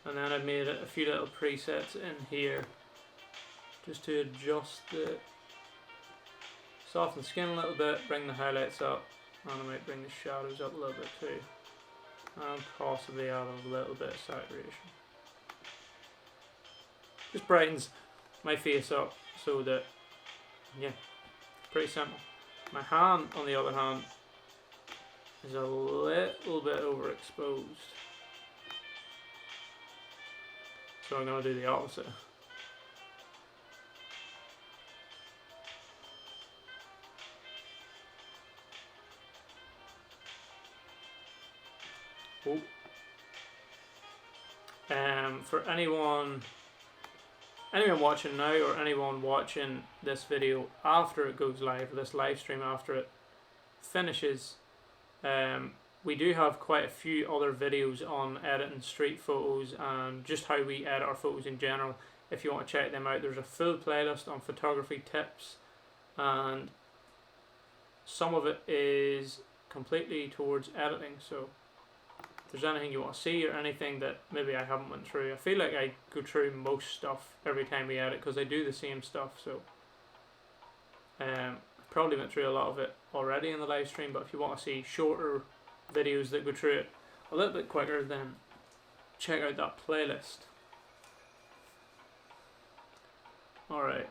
And then I've made a few little presets in here just to adjust the soften the skin a little bit, bring the highlights up, and I might bring the shadows up a little bit too, and possibly add a little bit of saturation. Just brightens my face up so that, yeah, pretty simple. My hand, on the other hand, is a little bit overexposed, so I'm going to do the opposite. For anyone watching now, or anyone watching this video after it goes live, or this live stream after it finishes, we do have quite a few other videos on editing street photos and just how we edit our photos in general. If you want to check them out, there's a full playlist on photography tips, and some of it is completely towards editing. So if there's anything you want to see or anything that maybe I haven't went through, I feel like I go through most stuff every time we edit because I do the same stuff. So I probably went through a lot of it already in the live stream, but if you want to see shorter videos that go through it a little bit quicker, then check out that playlist. Alright,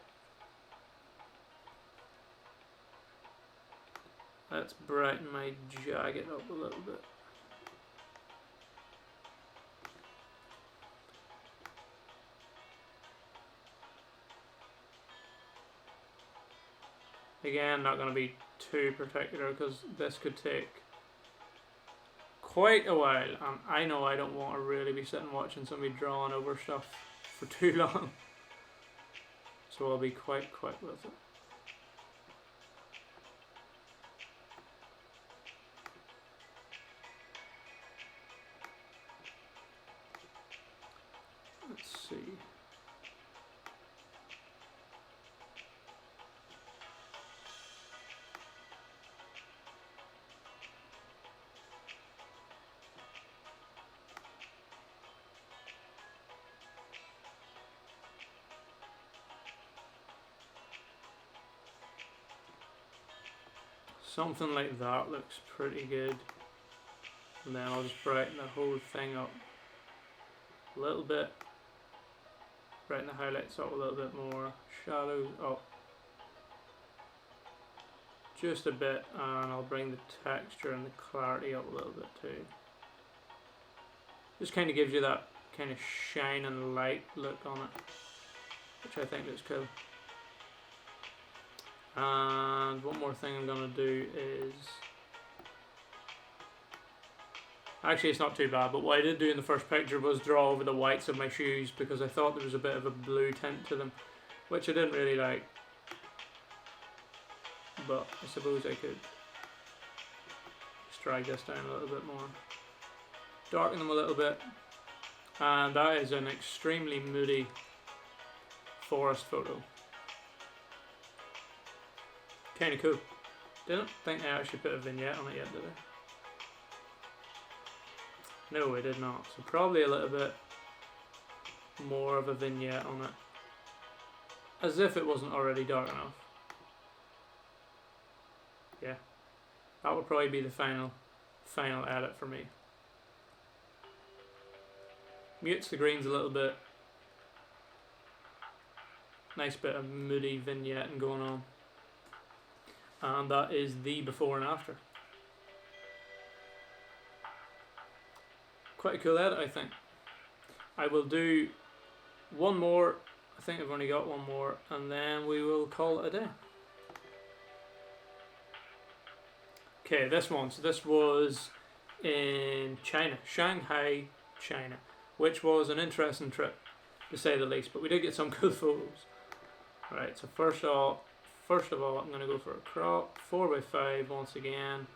let's brighten my jacket up a little bit. Again, not going to be too particular because this could take quite a while, and I know I don't want to really be sitting watching somebody drawing over stuff for too long, so I'll be quite quick with it. Let's see. Something like that looks pretty good. And then I'll just brighten the whole thing up a little bit. Brighten the highlights up a little bit more. Shadows up just a bit, and I'll bring the texture and the clarity up a little bit too. Just kind of gives you that kind of shine and light look on it, which I think looks cool. And one more thing I'm going to do is, actually it's not too bad, but what I did do in the first picture was draw over the whites of my shoes because I thought there was a bit of a blue tint to them, which I didn't really like, but I suppose I could just drag this down a little bit more, darken them a little bit, and that is an extremely moody forest photo. Kind of cool. Didn't think I actually put a vignette on it yet, did I? No, I did not. So probably a little bit more of a vignette on it. As if it wasn't already dark enough. Yeah. That would probably be the final edit for me. Mutes the greens a little bit. Nice bit of moody vignette going on. And that is the before and after. Quite a cool edit, I think. I will do one more. I think I've only got one more, and then we will call it a day. Okay, this one. So this was in China, Shanghai, China, which was an interesting trip, to say the least. But we did get some good photos. Right. So first of all, I'm going to go for a crop 4x5 once again.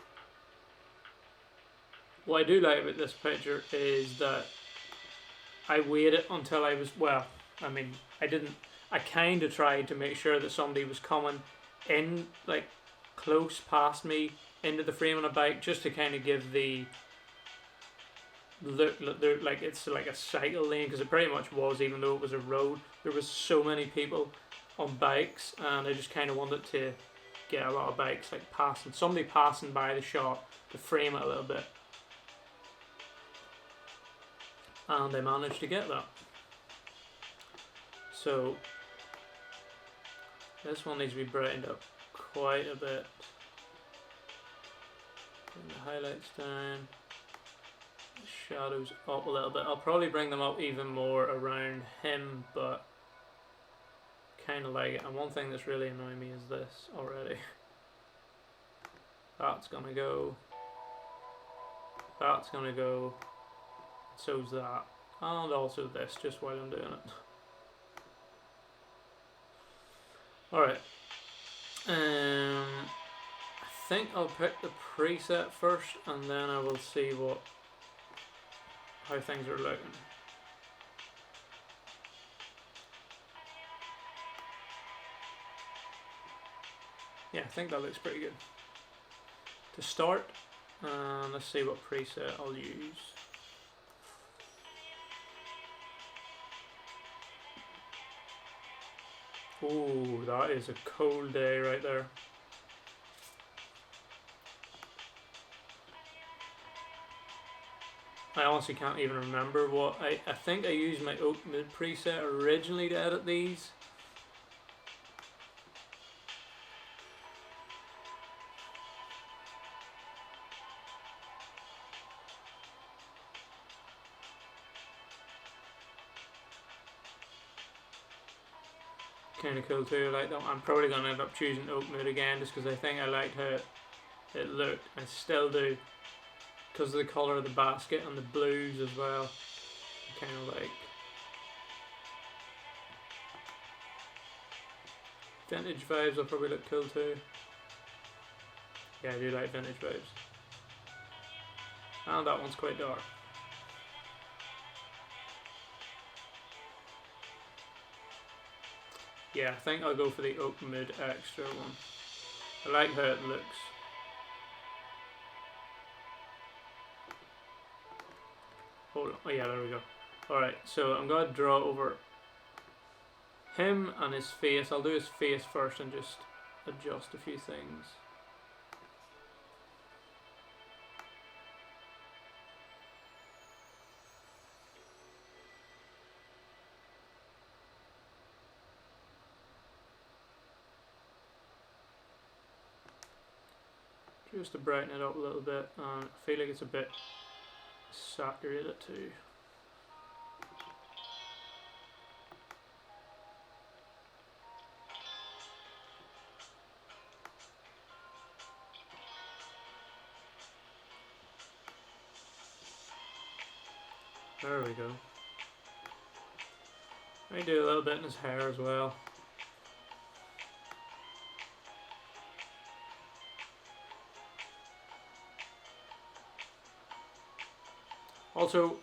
What I do like about this picture is that I waited until I was, well, I mean, I kind of tried to make sure that somebody was coming in, like, close past me into the frame on a bike, just to kind of give the look like it's like a cycle lane, because it pretty much was, even though it was a road. There was so many people on bikes, and I just kind of wanted to get a lot of bikes like somebody passing by the shot to frame it a little bit. And I managed to get that. So this one needs to be brightened up quite a bit. Bring the highlights down, the shadows up a little bit. I'll probably bring them up even more around him, but kind of like it. And one thing that's really annoying me is this already. That's gonna go. That's gonna go. So's that, and also this, just while I'm doing it. Alright, I think I'll pick the preset first, and then I will see how things are looking. Yeah, I think that looks pretty good. To start, let's see what preset I'll use. Ooh, that is a cold day right there. I honestly can't even remember what I think I used my oak mood preset originally to edit these. Kind of cool too. I like that. I'm probably gonna end up choosing oak mood again, just because I think I liked how it looked. I still do, because of the colour of the basket and the blues as well. I kind of like. Vintage vibes will probably look cool too. Yeah, I do like vintage vibes. And that one's quite dark. Yeah, I think I'll go for the oak mood extra one. I like how it looks. Hold on. Oh yeah, there we go. Alright, so I'm going to draw over him and his face. I'll do his face first and just adjust a few things. Just to brighten it up a little bit, and I feel like it's a bit saturated too. There we go. I do a little bit in his hair as well. Also,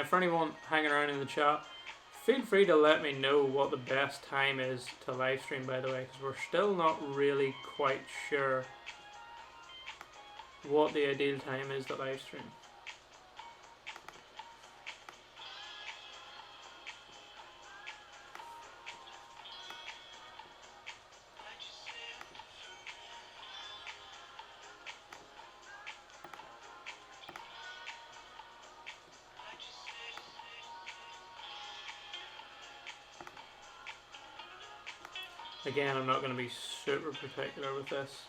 for anyone hanging around in the chat, feel free to let me know what the best time is to live stream, by the way, because we're still not really quite sure what the ideal time is to live stream. Again, I'm not going to be super particular with this.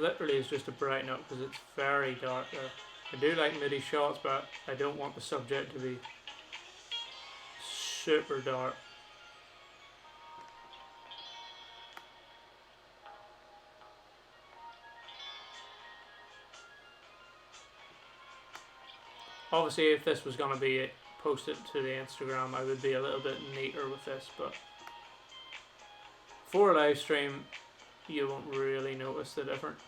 literally is just to brighten up because it's very dark there. I do like moody shots, but I don't want the subject to be super dark. Obviously, if this was going to be posted to the Instagram, I would be a little bit neater with this, but for a live stream, you won't really notice the difference.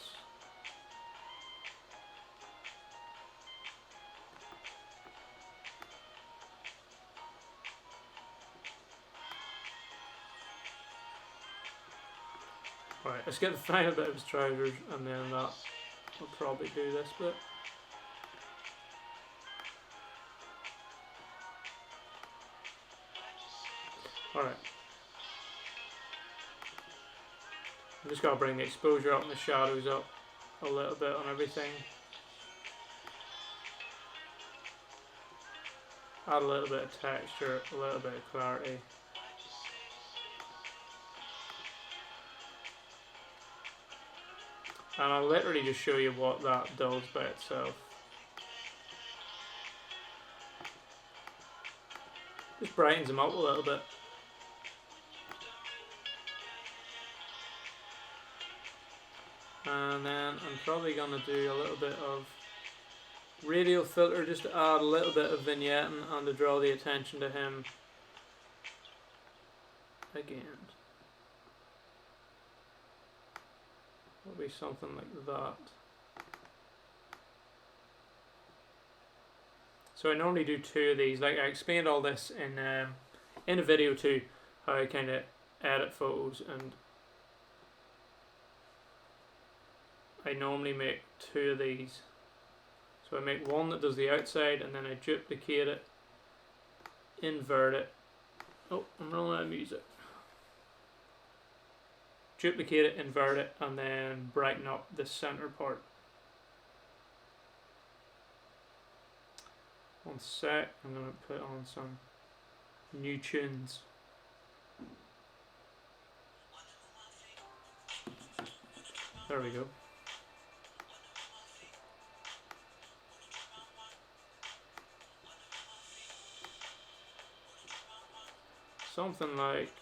Right, let's get the final bit of his trousers, and then that will probably do this bit. Alright. I'm just going to bring the exposure up and the shadows up a little bit on everything. Add a little bit of texture, a little bit of clarity. And I'll literally just show you what that does by itself. Just brightens them up a little bit. And then I'm probably going to do a little bit of radial filter just to add a little bit of vignetting and to draw the attention to him again. It'll be something like that. So I normally do 2 of these. Like I explained all this in a video too, how I kind of edit photos, and I normally make 2 of these. So I make one that does the outside, and then I duplicate it, invert it. Oh, I'm running out of music. Duplicate it, invert it, and then brighten up the center part. One sec, I'm going to put on some new tunes. There we go. Something like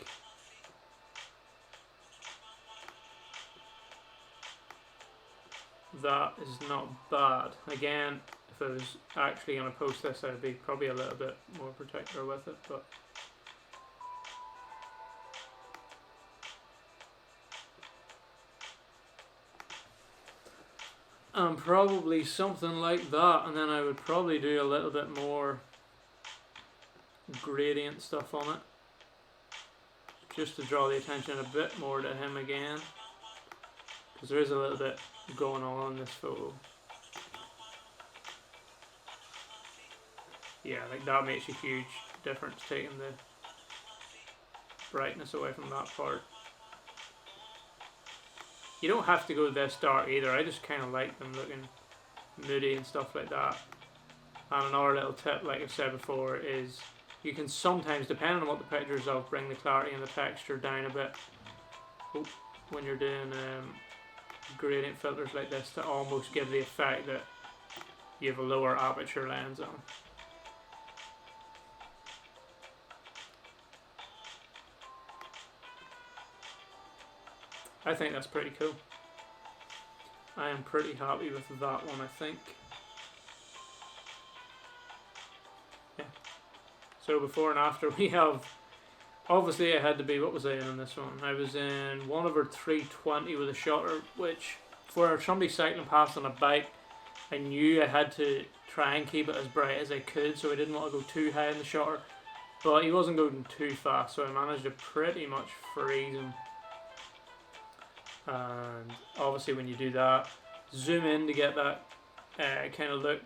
that is not bad. Again, if I was actually going to post this, I'd be probably a little bit more particular with it, but probably something like that, and then I would probably do a little bit more gradient stuff on it, just to draw the attention a bit more to him again, because there is a little bit going on in this photo. Yeah, like that makes a huge difference, taking the brightness away from that part. You don't have to go this dark either, I just kind of like them looking moody and stuff like that. And another little tip, like I've said before, is you can sometimes, depending on what the picture is of, bring the clarity and the texture down a bit when you're doing gradient filters like this, to almost give the effect that you have a lower aperture lens on. I think that's pretty cool. I am pretty happy with that one, I think. Yeah. So before and after we have, obviously I had to be, what was I in this one? I was in 1/320 with a shutter, which for somebody cycling past on a bike, I knew I had to try and keep it as bright as I could, so I didn't want to go too high in the shutter, but he wasn't going too fast, so I managed to pretty much freeze him. And obviously when you do that, zoom in to get that kind of look.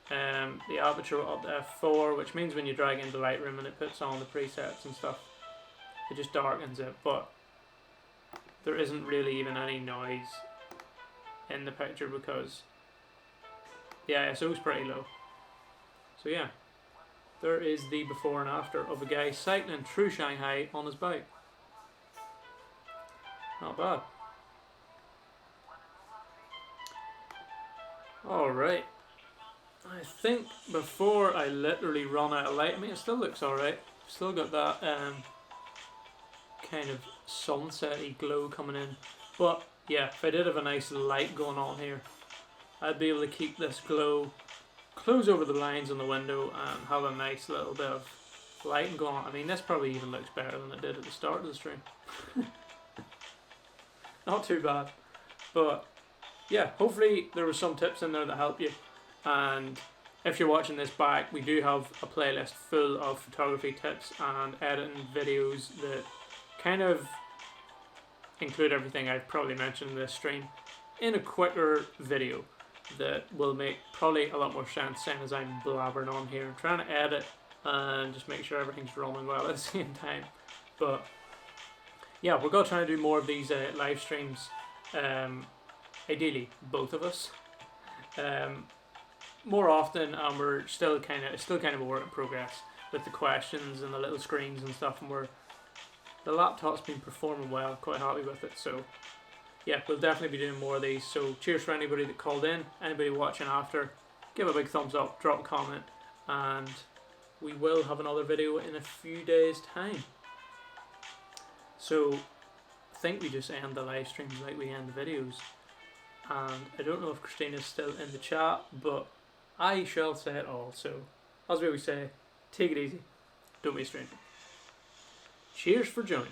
The aperture up to f4, which means when you drag into Lightroom and it puts on the presets and stuff, it just darkens it, but there isn't really even any noise in the picture because the ISO is pretty low. So yeah, there is the before and after of a guy cycling through Shanghai on his bike. Not bad. Alright, I think before I literally run out of light, I mean it still looks alright, still got that kind of sunset-y glow coming in, but yeah, if I did have a nice light going on here, I'd be able to keep this glow, close over the blinds on the window and have a nice little bit of lighting going on. I mean this probably even looks better than it did at the start of the stream. Not too bad, but yeah, hopefully there were some tips in there that help you. And if you're watching this back, we do have a playlist full of photography tips and editing videos that kind of include everything I've probably mentioned in this stream in a quicker video that will make probably a lot more sense, saying as I'm blabbering on here, trying to edit and just make sure everything's running well at the same time. But yeah, we're going to try to do more of these live streams, ideally both of us, more often, and we're still kind of a work in progress with the questions and the little screens and stuff, and the laptop's been performing well, quite happy with it. So yeah, we'll definitely be doing more of these. So cheers for anybody that called in, anybody watching after, give a big thumbs up, drop a comment, and we will have another video in a few days time. So I think we just end the live streams like we end the videos, and I don't know if Christina's still in the chat, but I shall say it all. So as we always say, take it easy, don't be a stranger. Cheers for joining.